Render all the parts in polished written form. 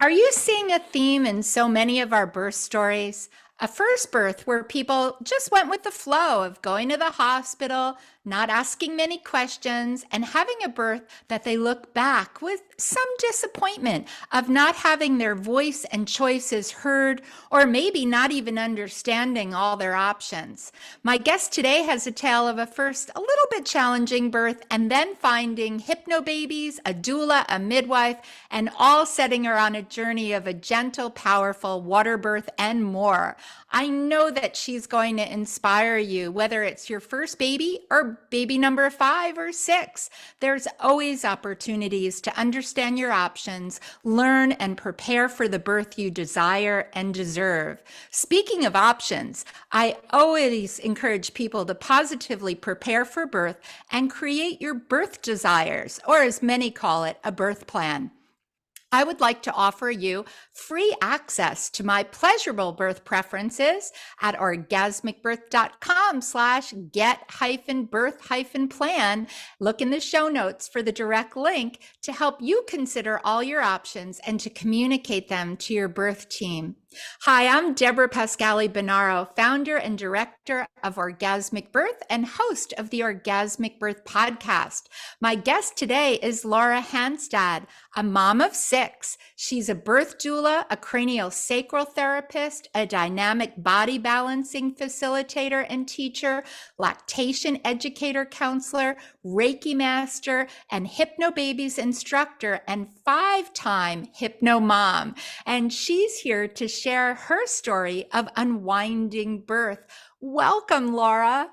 Are you seeing a theme in so many of our birth stories? A first birth where people just went with the flow of going to the hospital, not asking many questions, and having a birth that they look back with some disappointment of not having their voice and choices heard, or maybe not even understanding all their options. My guest today has a tale of a first a little bit challenging birth and then finding hypnobabies, a doula, a midwife, and all setting her on a journey of a gentle, powerful water birth and more. I know that she's going to inspire you, whether it's your first baby or baby number 5 or 6. There's always opportunities to understand your options, learn and prepare for the birth you desire and deserve. Speaking of options, I always encourage people to positively prepare for birth and create your birth desires, or as many call it, a birth plan. I would like to offer you free access to my pleasurable birth preferences at orgasmicbirth.com/get-birth-plan. Look in the show notes for the direct link to help you consider all your options and to communicate them to your birth team. Hi, I'm Debra Pascali-Bonaro, founder and director of Orgasmic Birth and host of the Orgasmic Birth podcast. My guest today is Laura Hanstad, a mom of 6. She's a birth doula, a craniosacral therapist, a dynamic body balancing facilitator and teacher, lactation educator counselor, Reiki master, and hypnobabies instructor, and 5-time hypno mom. And she's here to share her story of unwinding birth. Welcome, Laura.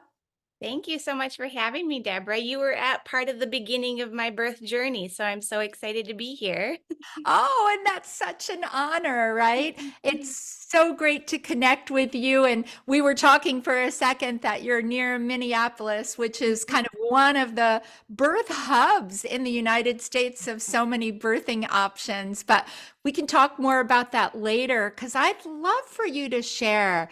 Thank you so much for having me, Deborah. You were at part of the beginning of my birth journey, so I'm so excited to be here. Oh, and that's such an honor, right? It's so great to connect with you. And we were talking for a second that you're near Minneapolis, which is kind of one of the birth hubs in the United States of so many birthing options. But we can talk more about that later because I'd love for you to share,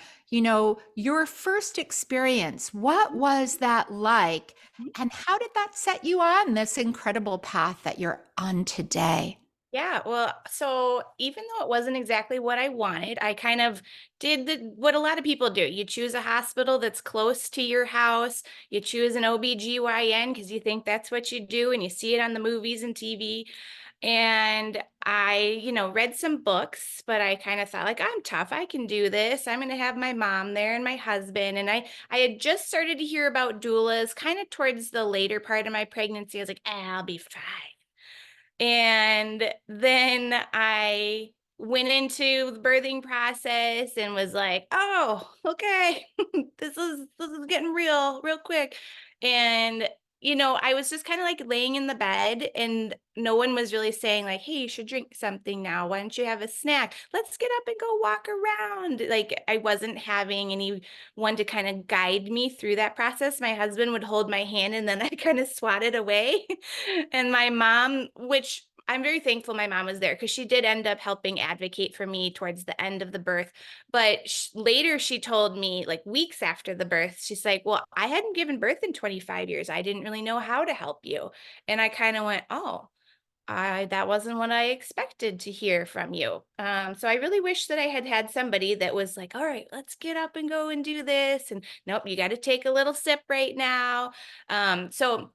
your first experience. What was that like? And how did that set you on this incredible path that you're on today? Yeah, well, so even though it wasn't exactly what I wanted, I kind of did what a lot of people do. You choose a hospital that's close to your house. You choose an OB-GYN because you think that's what you do and you see it on the movies and TV. And I, read some books, but I kind of thought like, I'm tough. I can do this. I'm going to have my mom there and my husband. And I had just started to hear about doulas kind of towards the later part of my pregnancy. I was like, I'll be fine. And then I went into the birthing process and was like, "Oh, okay. This is getting real quick." And I was just kind of like laying in the bed and no one was really saying like, "Hey, you should drink something now. Why don't you have a snack? Let's get up and go walk around." Like I wasn't having anyone to kind of guide me through that process. My husband would hold my hand and then I kind of swatted away. And my mom, which I'm very thankful my mom was there because she did end up helping advocate for me towards the end of the birth. But later she told me, like weeks after the birth, she's like, "Well, I hadn't given birth in 25 years. I didn't really know how to help you." And I kind of went, "Oh, that wasn't what I expected to hear from you." So I really wish that I had had somebody that was like, "All right, let's get up and go and do this." And nope, you got to take a little sip right now. So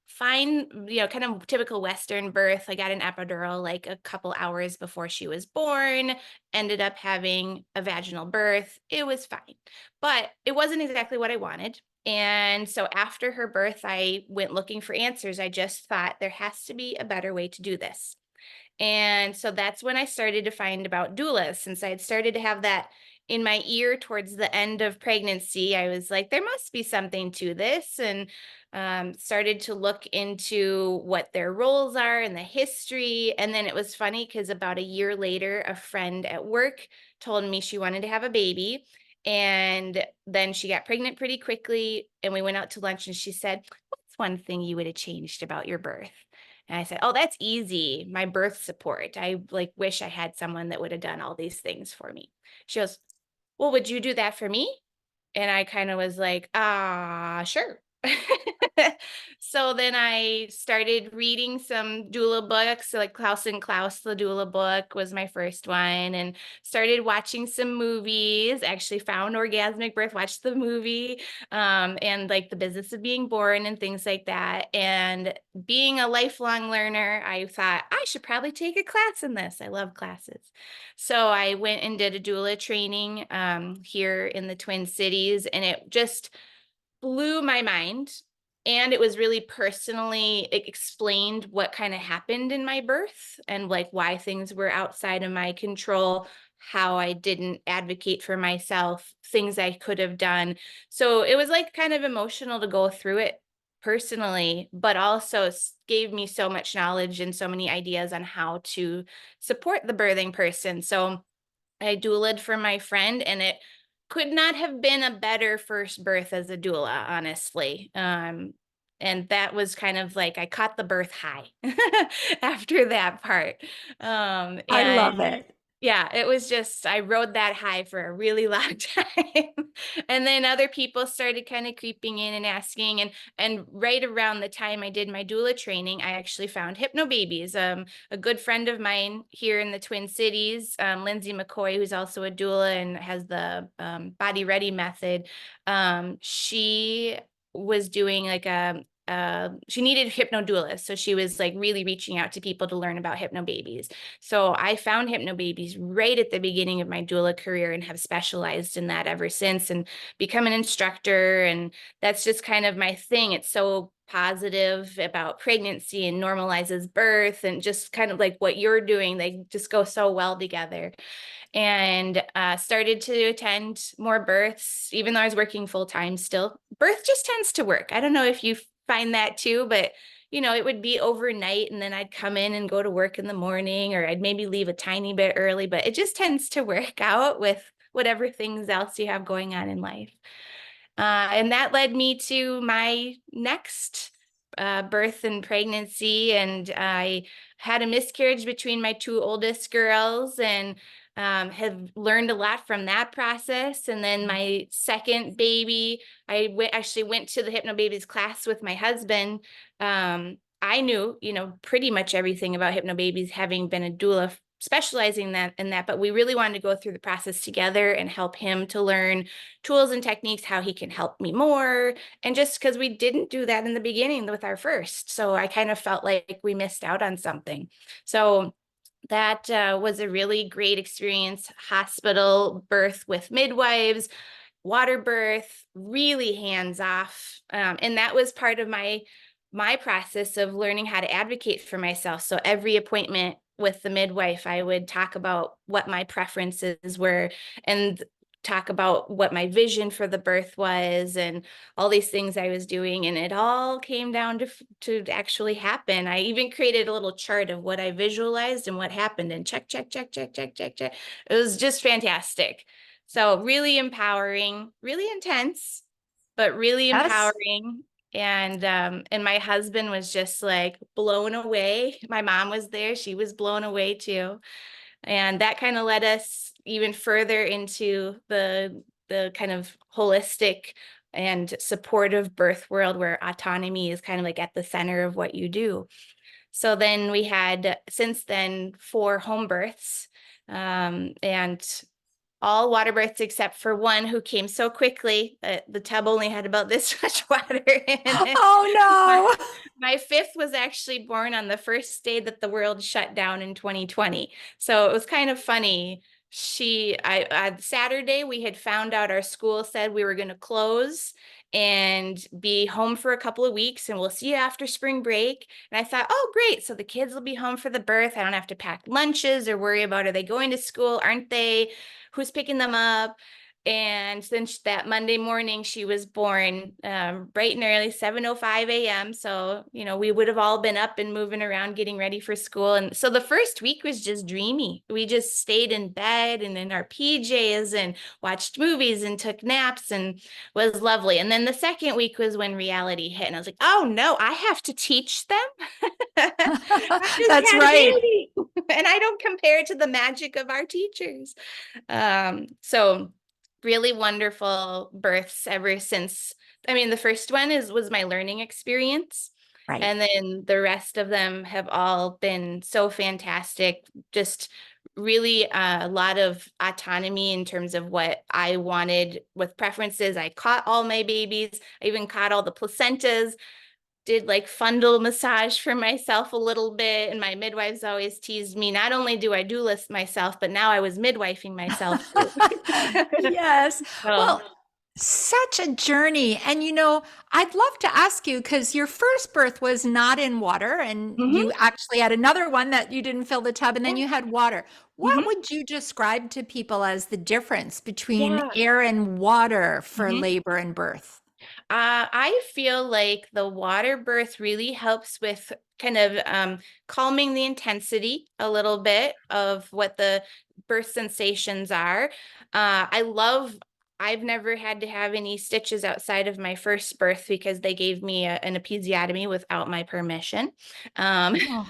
fine, kind of typical Western birth. I got an epidural like a couple hours before she was born, ended up having a vaginal birth. It was fine, but it wasn't exactly what I wanted. And so after her birth, I went looking for answers. I just thought there has to be a better way to do this. And so that's when I started to find about doulas. Since I had started to have that in my ear towards the end of pregnancy, I was like, there must be something to this. And started to look into what their roles are and the history. And then it was funny because about a year later, a friend at work told me she wanted to have a baby. And then she got pregnant pretty quickly. And we went out to lunch and she said, "What's one thing you would have changed about your birth?" And I said, "Oh, that's easy. My birth support. I like wish I had someone that would have done all these things for me." She goes, "Well, would you do that for me?" And I kind of was like, "Ah, sure." So then I started reading some doula books. So like Klaus and Klaus, the doula book was my first one, and started watching some movies. Actually found Orgasmic Birth, watched the movie, and like The Business of Being Born and things like that. And being a lifelong learner, I thought I should probably take a class in this. I love classes. So I went and did a doula training here in the Twin Cities, and it just blew my mind. And it was really personally, it explained what kind of happened in my birth and like why things were outside of my control, how I didn't advocate for myself, things I could have done. So it was like kind of emotional to go through it personally, but also gave me so much knowledge and so many ideas on how to support the birthing person. So I doulaed for my friend, and it could not have been a better first birth as a doula, honestly. And that was kind of like I caught the birth high after that part. I And love it. yeah, it was just, I rode that high for a really long time. And then other people started kind of creeping in and asking. And right around the time I did my doula training, I actually found HypnoBabies. A good friend of mine here in the Twin Cities, Lindsay McCoy, who's also a doula and has the Body Ready method. She was doing like she needed hypno so she was like really reaching out to people to learn about HypnoBabies. So I found HypnoBabies right at the beginning of my doula career and have specialized in that ever since and become an instructor. And that's just kind of my thing. It's so positive about pregnancy and normalizes birth, and just kind of like what you're doing. They just go so well together. And started to attend more births, even though I was working full time still. Birth just tends to work. I don't know if you find that too, but it would be overnight, and then I'd come in and go to work in the morning, or I'd maybe leave a tiny bit early, but it just tends to work out with whatever things else you have going on in life. And that led me to my next birth and pregnancy. And I had a miscarriage between my two oldest girls, and have learned a lot from that process. And then my second baby, I actually went to the HypnoBabies class with my husband. I knew, pretty much everything about HypnoBabies, having been a doula specializing in that, but we really wanted to go through the process together and help him to learn tools and techniques, how he can help me more. And just because we didn't do that in the beginning with our first, so I kind of felt like we missed out on something. So that was a really great experience. Hospital birth with midwives, water birth, really hands off. And that was part of my process of learning how to advocate for myself. So every appointment with the midwife, I would talk about what my preferences were and talk about what my vision for the birth was and all these things I was doing. And it all came down to actually happen. I even created a little chart of what I visualized and what happened, and check, check, check, check, check, check, check. It was just fantastic. So really empowering, really intense, but really Yes. empowering. And my husband was just like blown away. My mom was there. She was blown away too. And that kind of led us even further into the kind of holistic and supportive birth world, where autonomy is kind of like at the center of what you do. So then we had, since then, 4 home births, and all water births except for one who came so quickly that the tub only had about this much water in it. My, Oh my fifth was actually born on the first day that the world shut down in 2020. So it was kind of funny. Saturday, we had found out our school said we were going to close and be home for a couple of weeks, and we'll see you after spring break. And I thought, oh, great. So the kids will be home for the birth. I don't have to pack lunches or worry about, are they going to school? Aren't they? Who's picking them up? And since that Monday morning, she was born bright and early, 7:05 a.m. So, we would have all been up and moving around, getting ready for school. And so the first week was just dreamy. We just stayed in bed and in our PJs and watched movies and took naps, and was lovely. And then the second week was when reality hit. And I was like, oh no, I have to teach them. I no. just That's had a right. baby. And I don't compare to the magic of our teachers. So really wonderful births ever since I mean, the first one was my learning experience. Right. And then the rest of them have all been so fantastic. Just really a lot of autonomy in terms of what I wanted with preferences. I caught all my babies. I even caught all the placentas, did like fundal massage for myself a little bit. And my midwives always teased me. Not only do I doula myself, but now I was midwifing myself too. Yes. So, Well, such a journey. And I'd love to ask you because your first birth was not in water, and you mhm, actually had another one that you didn't fill the tub, and then yeah. you had water. What Mhm, would you describe to people as the difference between yeah. air and water for Mhm. labor and birth? I feel like the water birth really helps with kind of calming the intensity a little bit of what the birth sensations are. I've never had to have any stitches outside of my first birth because they gave me an episiotomy without my permission. Um, Oh,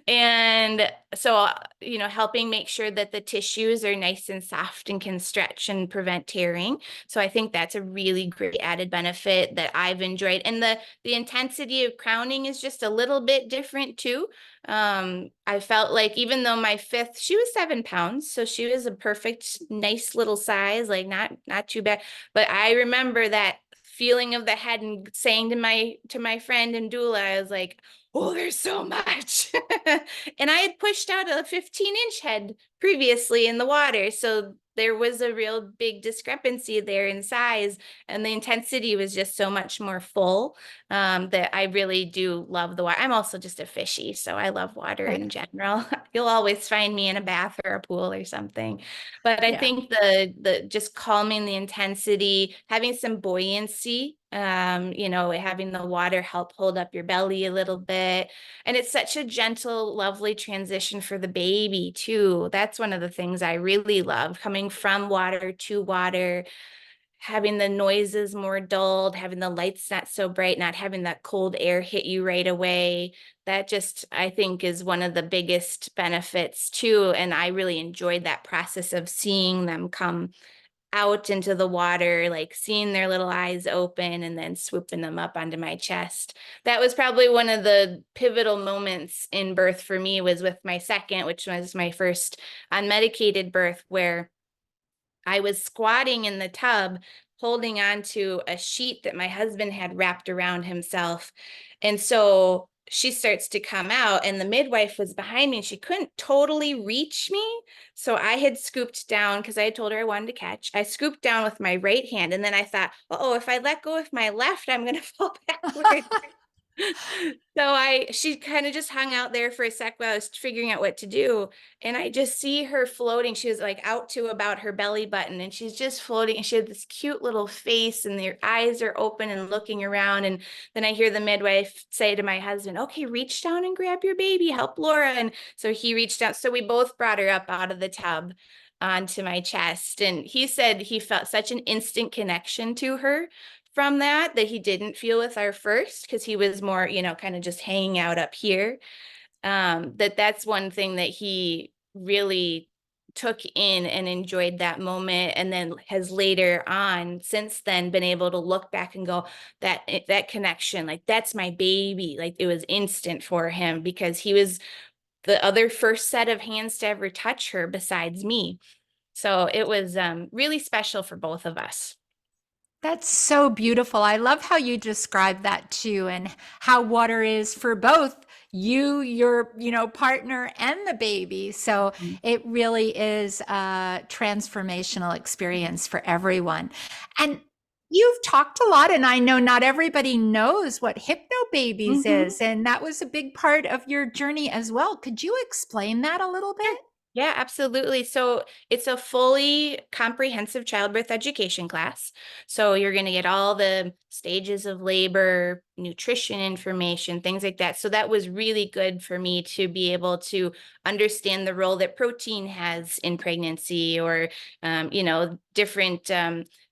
and so, helping make sure that the tissues are nice and soft and can stretch and prevent tearing. So I think that's a really great added benefit that I've enjoyed. And the intensity of crowning is just a little bit different too. I felt like even though my fifth, she was 7 pounds, so she was a perfect, nice little size, like not too bad. But I remember that feeling of the head and saying to my friend and doula, I was like, oh, there's so much. And I had pushed out a 15-inch head previously in the water. So there was a real big discrepancy there in size, and the intensity was just so much more full, that I really do love the water. I'm also just a fishy, so I love water okay. in general. You'll always find me in a bath or a pool or something. But I Yeah. think the just calming the intensity, having some buoyancy, having the water help hold up your belly a little bit. And it's such a gentle, lovely transition for the baby, too. That's one of the things I really love, coming from water to water, having the noises more dulled, having the lights not so bright, not having that cold air hit you right away. That just, I think, is one of the biggest benefits, too. And I really enjoyed that process of seeing them come out into the water, like seeing their little eyes open and then swooping them up onto my chest. That was probably one of the pivotal moments in birth for me, was with my second, which was my first unmedicated birth, where I was squatting in the tub holding on to a sheet that my husband had wrapped around himself. And so she starts to come out, and the midwife was behind me and she couldn't totally reach me. So I had scooped down because I had told her I wanted to catch. I scooped down with my right hand, and then I thought, oh, if I let go with my left, I'm going to fall backward. So she kind of just hung out there for a sec while I was figuring out what to do. And I just see her floating. She was like out to about her belly button, and she's just floating. And she had this cute little face, and their eyes are open and looking around. And then I hear the midwife say to my husband, okay, reach down and grab your baby, help Laura. And so he reached out. So we both brought her up out of the tub onto my chest. And he said he felt such an instant connection to her from that he didn't feel with our first, because he was more, kind of just hanging out up here. That's one thing that he really took in and enjoyed that moment, and then has later on since then been able to look back and go, that connection, like that's my baby, like it was instant for him because he was the other first set of hands to ever touch her besides me. So it was really special for both of us. That's so beautiful. I love how you describe that too, and how water is for both you, your, partner, and the baby. So it really is a transformational experience for everyone. And you've talked a lot, and I know not everybody knows what hypnobabies Mhm. is, and that was a big part of your journey as well. Could you explain that a little bit? Yeah, absolutely. So it's a fully comprehensive childbirth education class. So you're going to get all the stages of labor, nutrition information, things like that. So that was really good for me to be able to understand the role that protein has in pregnancy, or, different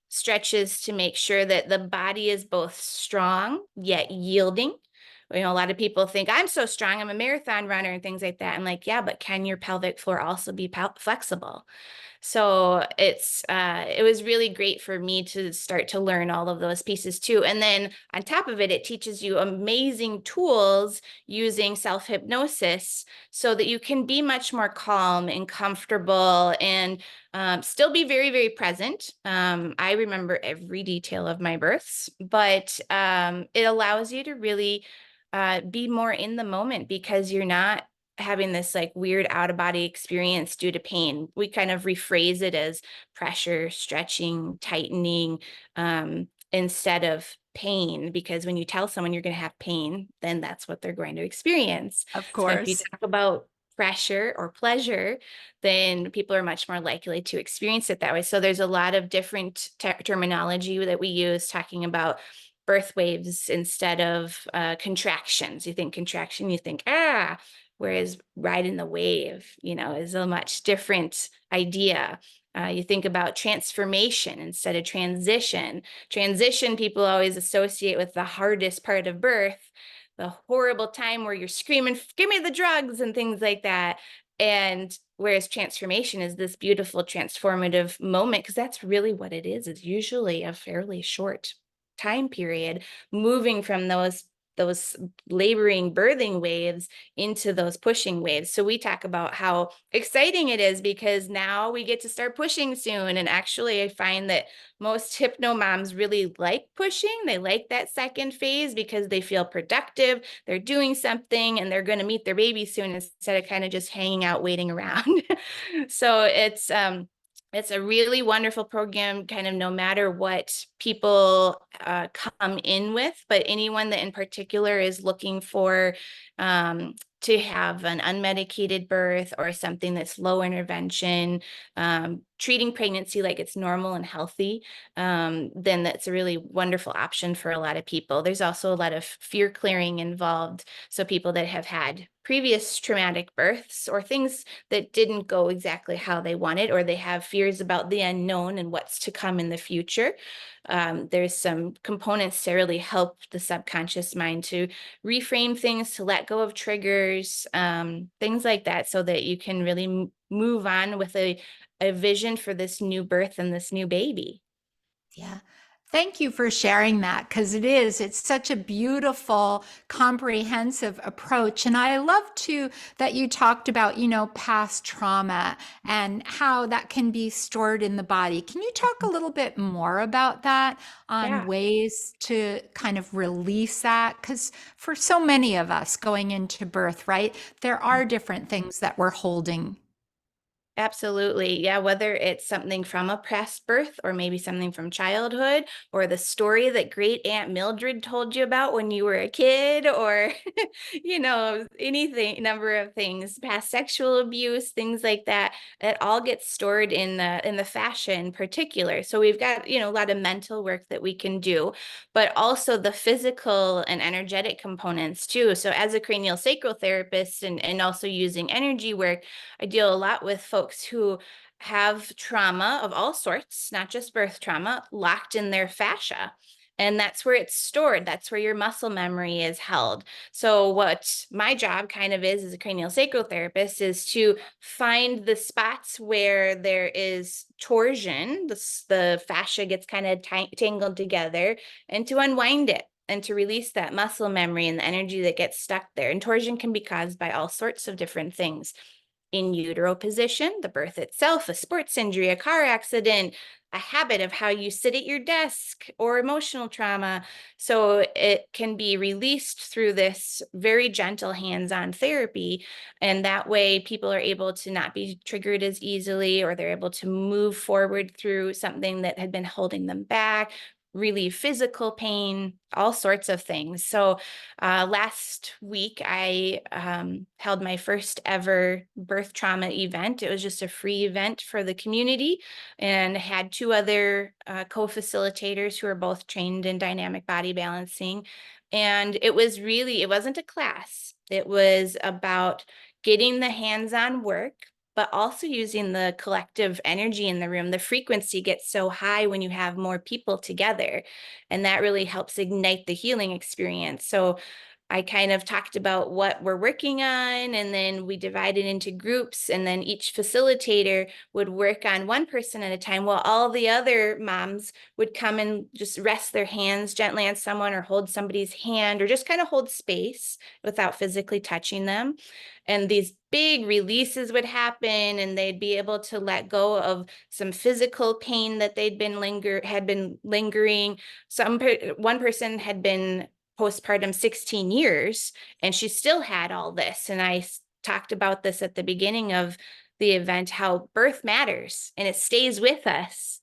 stretches to make sure that the body is both strong yet yielding. A lot of people think I'm so strong, I'm a marathon runner and things like that. I'm like, yeah, but can your pelvic floor also be flexible? So it was really great for me to start to learn all of those pieces too. And then on top of it, it teaches you amazing tools using self-hypnosis so that you can be much more calm and comfortable and still be very, very present. I remember every detail of my births, but it allows you to really be more in the moment because you're not having this like weird out of body experience due to pain. We kind of rephrase it as pressure, stretching, tightening, instead of pain, because when you tell someone you're going to have pain, then that's what they're going to experience. Of So if you course. talk about pressure or pleasure, then people are much more likely to experience it that way. So there's a lot of different terminology that we use talking about birth waves instead of contractions. You think contraction, you think, whereas riding the wave, is a much different idea. You think about transformation instead of transition. Transition, people always associate with the hardest part of birth, the horrible time where you're screaming, give me the drugs and things like that. And whereas transformation is this beautiful transformative moment, because that's really what it is. It's usually a fairly short time period, moving from those laboring birthing waves into those pushing waves. So we talk about how exciting it is because now we get to start pushing soon. And actually, I find that most hypno moms really like pushing. They like that second phase because they feel productive, they're doing something, and they're going to meet their baby soon instead of kind of just hanging out, waiting around. So it's a really wonderful program, kind of no matter what people come in with, but anyone that in particular is looking for to have an unmedicated birth or something that's low intervention, treating pregnancy like it's normal and healthy, then that's a really wonderful option for a lot of people. There's also a lot of fear clearing involved. So people that have had previous traumatic births or things that didn't go exactly how they wanted, or they have fears about the unknown and what's to come in the future. There's some components to really help the subconscious mind to reframe things, to let go of triggers, things like that, so that you can really move on with a vision for this new birth and this new baby. Yeah. Thank you for sharing that because it's such a beautiful, comprehensive approach. And I love too that you talked about, past trauma and how that can be stored in the body. Can you talk a little bit more about that on Yeah. ways to kind of release that? Because for so many of us going into birth, right, there are different things that we're holding. Absolutely. Yeah. Whether it's something from a past birth or maybe something from childhood or the story that great Aunt Mildred told you about when you were a kid or, anything, number of things, past sexual abuse, things like that, that all gets stored in the fascia in particular. So we've got, a lot of mental work that we can do, but also the physical and energetic components too. So as a craniosacral therapist and also using energy work, I deal a lot with folks who have trauma of all sorts, not just birth trauma, locked in their fascia. And that's where it's stored. That's where your muscle memory is held. So, what my job kind of is as a craniosacral therapist is to find the spots where there is torsion, the fascia gets kind of tangled together, and to unwind it and to release that muscle memory and the energy that gets stuck there. And torsion can be caused by all sorts of different things: in utero position, the birth itself, a sports injury, a car accident, a habit of how you sit at your desk, or emotional trauma. So it can be released through this very gentle hands-on therapy. And that way people are able to not be triggered as easily, or they're able to move forward through something that had been holding them back, relieve physical pain, all sorts of things. So last week, I held my first ever birth trauma event. It was just a free event for the community, and had two other co-facilitators who are both trained in dynamic body balancing. And it wasn't a class. It was about getting the hands-on work, but also using the collective energy in the room. The frequency gets so high when you have more people together, and that really helps ignite the healing experience. So I kind of talked about what we're working on, and then we divided into groups, and then each facilitator would work on one person at a time while all the other moms would come and just rest their hands gently on someone or hold somebody's hand or just kind of hold space without physically touching them. And these big releases would happen, and they'd be able to let go of some physical pain that had been lingering. One person had been postpartum 16 years, and she still had all this. And I talked about this at the beginning of the event, how birth matters and it stays with us.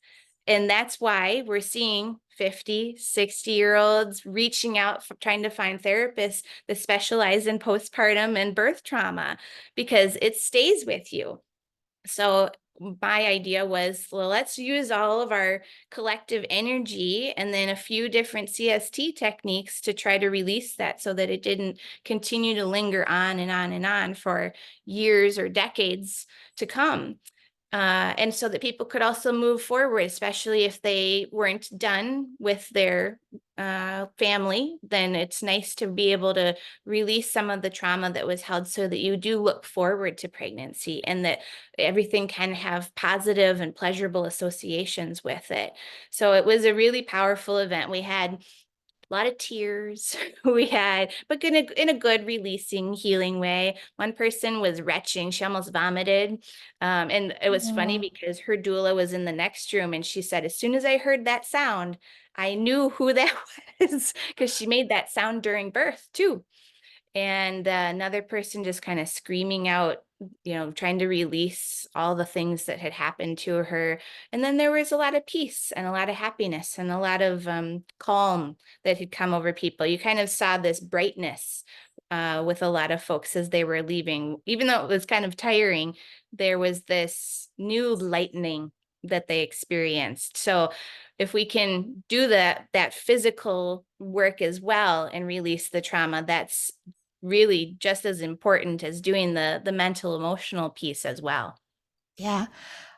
And that's why we're seeing 50, 60-year-olds reaching out, trying to find therapists that specialize in postpartum and birth trauma, because it stays with you. So my idea was, well, let's use all of our collective energy and then a few different CST techniques to try to release that so that it didn't continue to linger on and on and on for years or decades to come. And so that people could also move forward, especially if they weren't done with their family, then it's nice to be able to release some of the trauma that was held so that you do look forward to pregnancy and that everything can have positive and pleasurable associations with it. So it was a really powerful event. We had a lot of tears we had, but in a good releasing, healing way. One person was retching. She almost vomited. And it was funny Oh, because her doula was in the next room, and she said, as soon as I heard that sound, I knew who that was, because she made that sound during birth too. And another person just kind of screaming out, trying to release all the things that had happened to her. And then there was a lot of peace and a lot of happiness and a lot of calm that had come over people. You kind of saw this brightness with a lot of folks as they were leaving. Even though it was kind of tiring, there was this new lightening that they experienced. So if we can do that physical work as well and release the trauma, that's really just as important as doing the mental emotional piece as well. yeah.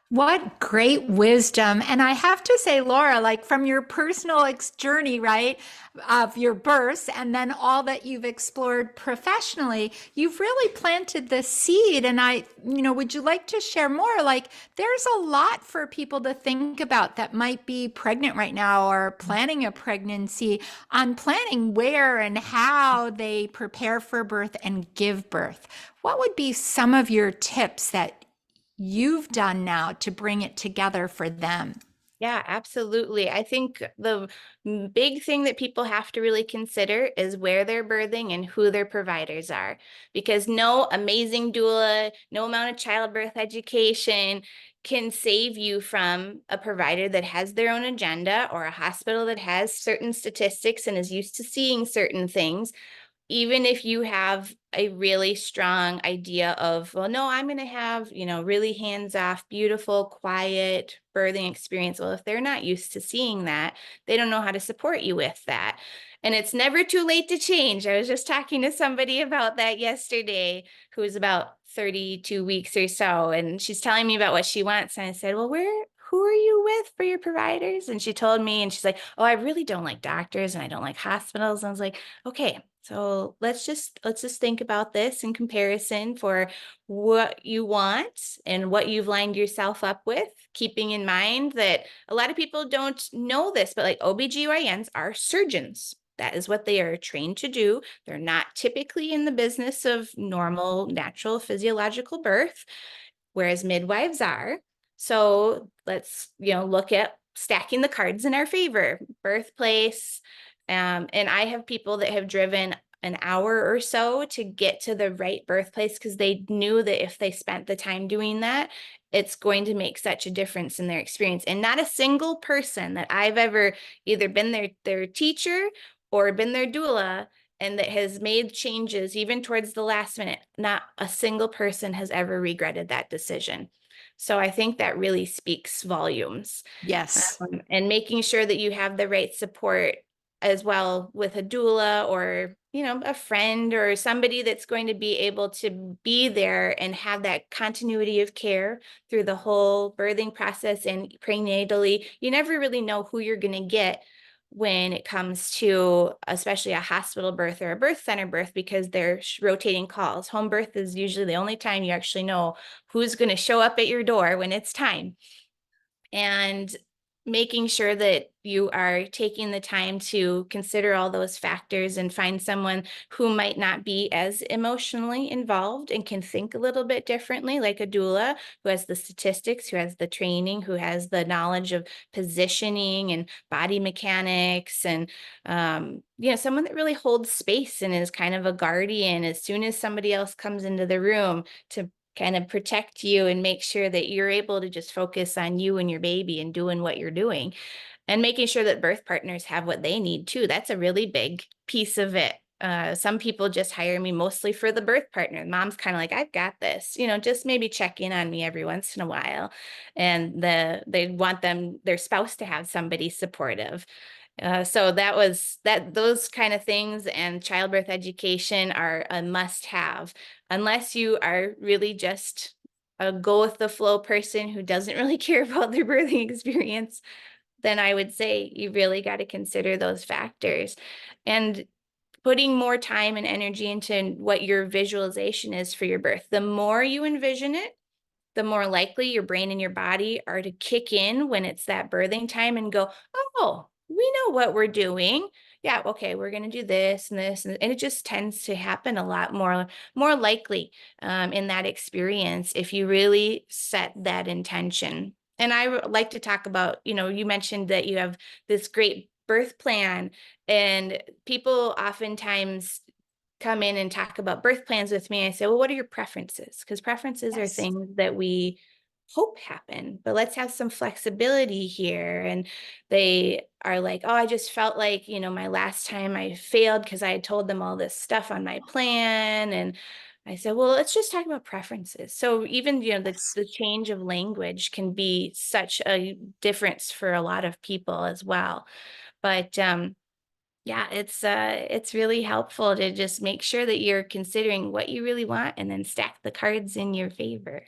What great wisdom. And I have to say, Laura, like from your personal journey, right, of your births and then all that you've explored professionally, you've really planted the seed. And would you like to share more? Like, there's a lot for people to think about that might be pregnant right now or planning a pregnancy, on planning where and how they prepare for birth and give birth. What would be some of your tips that you've done now to bring it together for them? Yeah, absolutely. I think the big thing that people have to really consider is where they're birthing and who their providers are. Because no amazing doula, no amount of childbirth education can save you from a provider that has their own agenda or a hospital that has certain statistics and is used to seeing certain things. Even if you have a really strong idea of, well, no, I'm going to have, really hands off, beautiful, quiet birthing experience. Well, if they're not used to seeing that, they don't know how to support you with that. And it's never too late to change. I was just talking to somebody about that yesterday who was about 32 weeks or so. And she's telling me about what she wants. And I said, well, who are you with for your providers? And she told me, and she's like, oh, I really don't like doctors and I don't like hospitals. And I was like, okay, so let's just think about this in comparison for what you want and what you've lined yourself up with, keeping in mind that a lot of people don't know this, but like OB-GYNs are surgeons. That is what they are trained to do. They're not typically in the business of normal, natural, physiological birth, whereas midwives are. So let's, look at stacking the cards in our favor. Birthplace. And I have people that have driven an hour or so to get to the right birthplace because they knew that if they spent the time doing that, it's going to make such a difference in their experience. And not a single person that I've ever either been their teacher or been their doula and that has made changes even towards the last minute, not a single person has ever regretted that decision. So I think that really speaks volumes. Yes. And making sure that you have the right support as well with a doula or, a friend or somebody that's going to be able to be there and have that continuity of care through the whole birthing process and prenatally. You never really know who you're going to get when it comes to especially a hospital birth or a birth center birth, because they're rotating calls. Home birth is usually the only time you actually know who's going to show up at your door when it's time. And making sure that you are taking the time to consider all those factors and find someone who might not be as emotionally involved and can think a little bit differently, like a doula who has the statistics, who has the training, who has the knowledge of positioning and body mechanics, and someone that really holds space and is kind of a guardian as soon as somebody else comes into the room to kind of protect you and make sure that you're able to just focus on you and your baby and doing what you're doing, and making sure that birth partners have what they need too. That's a really big piece of it. Some people just hire me mostly for the birth partner. Mom's kind of like, I've got this, just maybe check in on me every once in a while. And they want their spouse to have somebody supportive. So those kind of things, and childbirth education are a must have, unless you are really just a go with the flow person who doesn't really care about their birthing experience. Then I would say you really got to consider those factors, and putting more time and energy into what your visualization is for your birth. The more you envision it, the more likely your brain and your body are to kick in when it's that birthing time and go, oh, we know what we're doing. Yeah, okay, we're going to do this and this. And it just tends to happen a lot more likely in that experience if you really set that intention. And I like to talk about, you mentioned that you have this great birth plan, and people oftentimes come in and talk about birth plans with me. I say, well, what are your preferences? Because preferences are Yes. things that we hope happen, but let's have some flexibility here. And they are like, oh, I just felt like, my last time I failed because I had told them all this stuff on my plan. And I said, well, let's just talk about preferences. So even, Yes. the change of language can be such a difference for a lot of people as well. But yeah, it's really helpful to just make sure that you're considering what you really want and then stack the cards in your favor.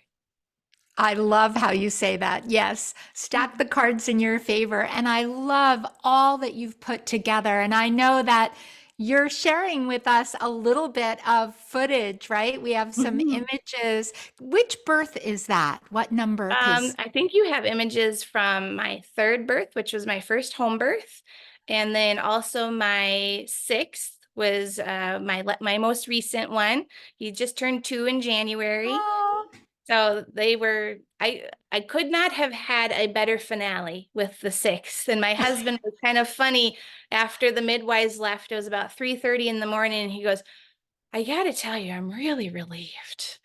I love how you say that. Yes, stack the cards in your favor. And I love all that you've put together. And I know that you're sharing with us a little bit of footage, right? We have some Mhm. images. Which birth is that? What number? Because, I think you have images from my third birth, which was my first home birth, and then also my sixth was my most recent one. He just turned 2 in January. oh, So they were I could not have had a better finale with the sixth. And my husband was kind of funny after the midwives left. It was about 3:30 in the morning, and he goes, I gotta tell you, I'm really relieved.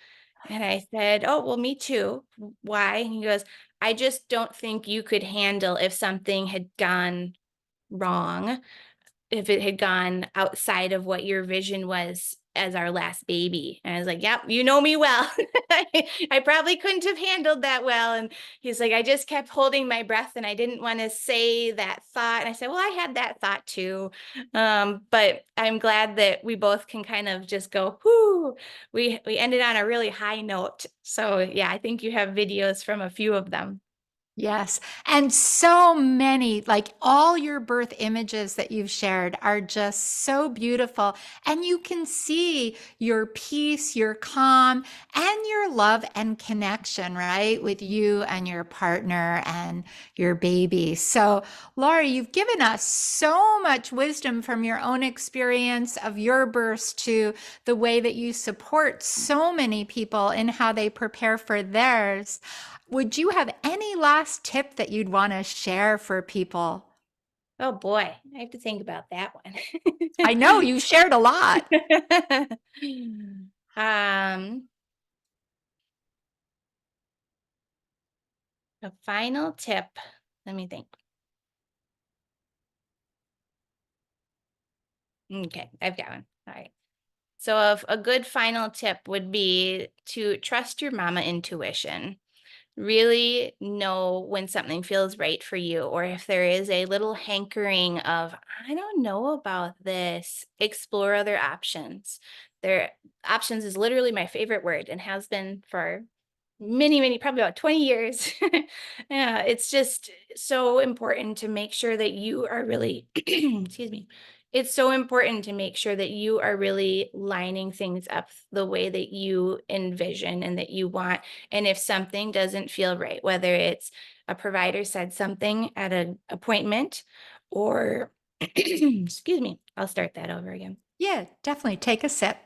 And I said, oh, well, me too. Why? And he goes, I just don't think you could handle if something had gone wrong, if it had gone outside of what your vision was as our last baby. And I was like, yep, you know me well. I probably couldn't have handled that well. And he's like, I just kept holding my breath and I didn't want to say that thought. And I said, well, I had that thought too. But I'm glad that we both can kind of just go, whoo, we ended on a really high note. So yeah, I think you have videos from a few of them. yes. And so many, like all your birth images that you've shared are just so beautiful. And you can see your peace, your calm, and your love and connection, right? With you and your partner and your baby. So, Laura, you've given us so much wisdom from your own experience of your births to the way that you support so many people in how they prepare for theirs. Would you have any last tip that you'd want to share for people? Oh boy, I have to think about that I know one. you shared a lot. Um, a final tip. Let me think. Okay, I've got one. All right. So, a good final tip would be to trust your mama intuition. Really know when something feels right for you, or if there is a little hankering of, I don't know about this, explore other options. There, options is literally my favorite word and has been for probably about 20 years. Yeah, it's just so important to make sure that you are really, excuse me. It's so important to make sure that you are really lining things up the way that you envision and that you want. And if something doesn't feel right, whether it's a provider said something at an appointment or, excuse me, I'll start that over again. Yeah, definitely take a sip.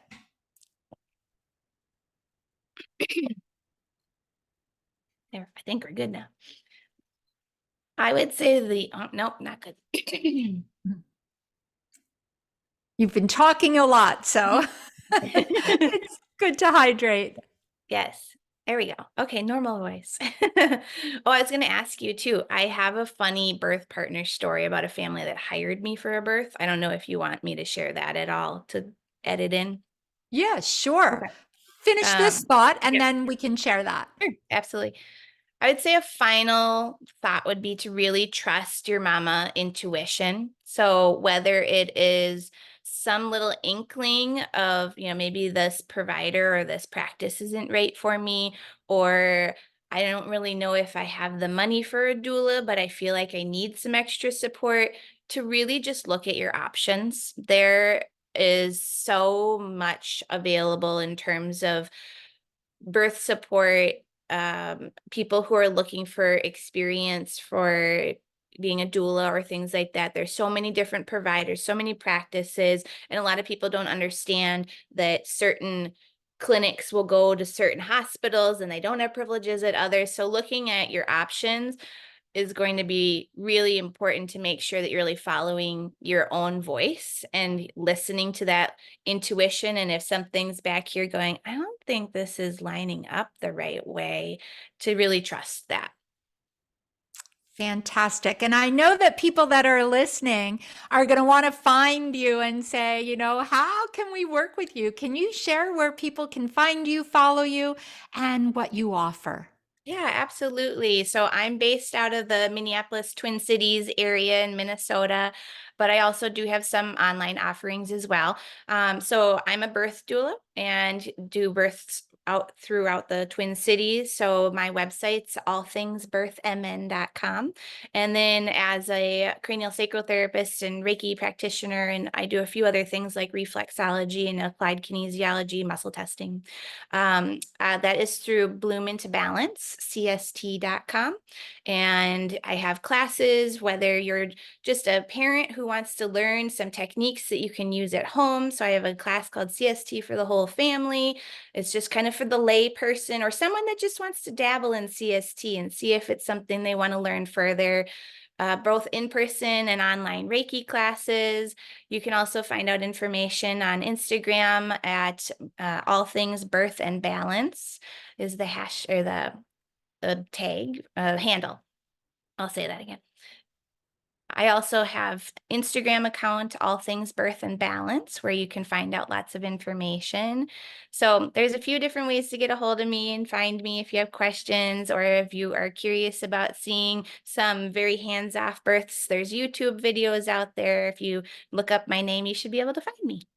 There, I think we're good now. I would say nope, not good. You've been talking a lot, so it's good to hydrate. Yes. There we go. Okay, normal voice. Oh, I was going to ask you too. I have a funny birth partner story about a family that hired me for a birth. I don't know if you want me to share that at all to edit in. Yeah, sure. Okay. Finish this thought and Yep, then we can share that. sure, absolutely. I would say a final thought would be to really trust your mama intuition. So whether it is some little inkling of, maybe this provider or this practice isn't right for me, or I don't really know if I have the money for a doula, but I feel like I need some extra support, to really just look at your options. There is so much available in terms of birth support, people who are looking for experience for being a doula or things like that. There's so many different providers, so many practices, and a lot of people don't understand that certain clinics will go to certain hospitals and they don't have privileges at others. So looking at your options is going to be really important to make sure that you're really following your own voice and listening to that intuition. And if something's back here going, I don't think this is lining up the right way, to really trust that. Fantastic. And I know that people that are listening are going to want to find you and say, how can we work with you? Can you share where people can find you, follow you, and what you offer? Yeah, absolutely. So I'm based out of the Minneapolis Twin Cities area in Minnesota, but I also do have some online offerings as well. So I'm a birth doula and do births out throughout the Twin Cities. So my website's allthingsbirthmn.com. And then as a craniosacral therapist and Reiki practitioner, and I do a few other things like reflexology and applied kinesiology, muscle testing. That is through Bloom into Balance, CST.com. And I have classes, whether you're just a parent who wants to learn some techniques that you can use at home. So I have a class called CST for the whole family. It's just kind of for the lay person or someone that just wants to dabble in CST and see if it's something they want to learn further. Both in-person and online Reiki classes. You can also find out information on Instagram at all things birth and balance is the hash or the tag handle. I'll say that again. I also have Instagram account, All Things Birth and Balance, where you can find out lots of information. So there's a few different ways to get a hold of me and find me if you have questions or if you are curious about seeing some very hands-off births. There's YouTube videos out there. If you look up my name, you should be able to find me.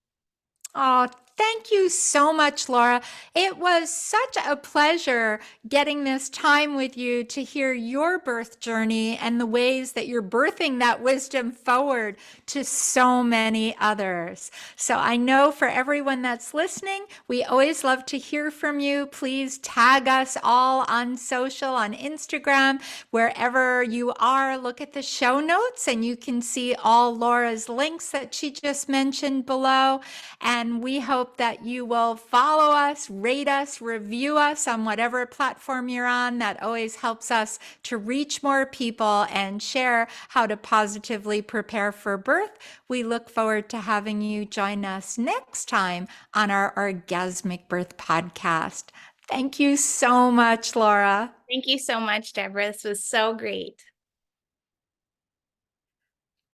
Oh, thank you so much, Laura. It was such a pleasure getting this time with you to hear your birth journey and the ways that you're birthing that wisdom forward to so many others. So I know for everyone that's listening, we always love to hear from you. Please tag us all on social, on Instagram, wherever you are. Look at the show notes and you can see all Laura's links that she just mentioned below. And we hope that you will follow us, rate us, review us on whatever platform you're on. That always helps us to reach more people and share how to positively prepare for birth. We look forward to having you join us next time on our Orgasmic Birth podcast. Thank you so much, Laura. Thank you so much, Deborah. This was so great.